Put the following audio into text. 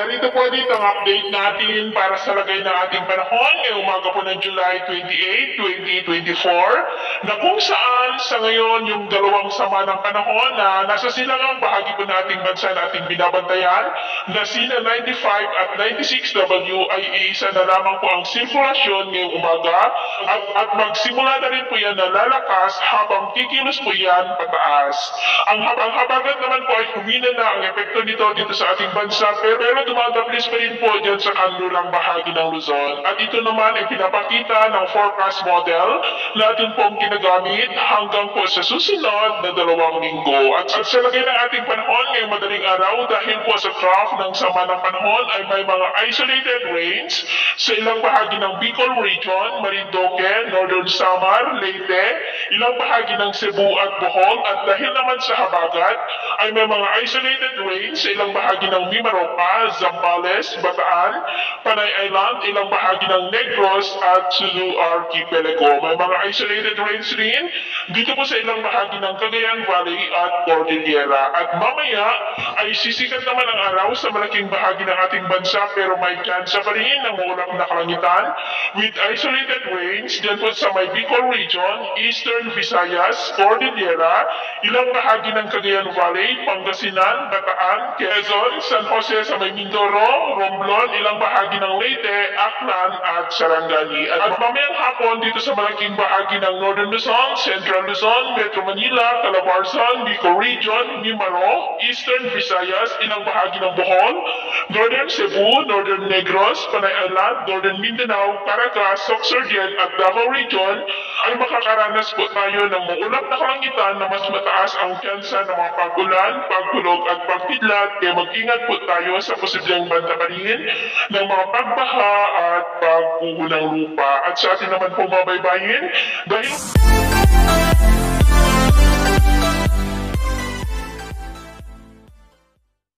narito po dito ang update natin para sa lagay ng ating panahon ngayong umaga po ng July 28, 2024 na kung saan sa ngayon yung dalawang sama ng panahon na nasa silangang bahagi po nating bansa na ating binabantayan na sina 95 at 96W ay iisa na lamang po ang sirkulasyon ngayong umaga at magsimula na rin po yan na lalakas habang kikilos po yan pataas. Ang habagat naman po ay humina na ang epekto nito dito sa ating bansa pero dumadaplis pa rin po dyan sa kanulang bahagi ng Luzon. At ito naman ay pinapakita ng forecast model natin pong ginagamit hanggang po sa susunod na 2 linggo. At sa lagay ng ating panahon ngayong madaling araw dahil po sa trough ng sama ng panahon ay may mga isolated rains sa ilang bahagi ng Bicol Region, Marinduque, Northern Samar, Leyte, ilang bahagi ng Cebu at Bohol at dahil naman sa habagat ay may mga isolated rains sa ilang bahagi ng Mimaropa, Zambales, Bataan, Panay Island, ilang bahagi ng Negros at Sulu Archipelago. May mga isolated rains rin dito po sa ilang bahagi ng Cagayan Valley at Cordillera. At mamaya ay sisikat naman ang araw sa malaking bahagi ng ating bansa pero may tsansa pa rin ng maulap na kalangitan with isolated rains dyan po sa may Bicol Region, Eastern Visayas, Cordillera, ilang bahagi ng Cagayan Valley, Pangasinan, Bataan, Quezon, San Jose sa may Mindoro, Romblon, ilang bahagi ng Leyte, Aklan at Sarangani. At mamayang hapon dito sa malaking bahagi ng Northern Luzon, Central Luzon, Metro Manila, Calabarzon, Bicol Region, Mimaro, Eastern Visayas, ilang bahagi ng Bohol, Northern Cebu, Northern Negros, Panay Island, Northern Mindanao, Caracas, Sorsogon at Davao Region ay makakaranas po tayo ng maulap na kalangitan na mas mataas ang tsansa ng mga pag-ulan, pagkulog at pagkidlat kaya mag-ingat po tayo sa posibleng banta pa rin ng mga pagbaha at pagkuho ng lupa. At sa atin naman po mabaybayin dahil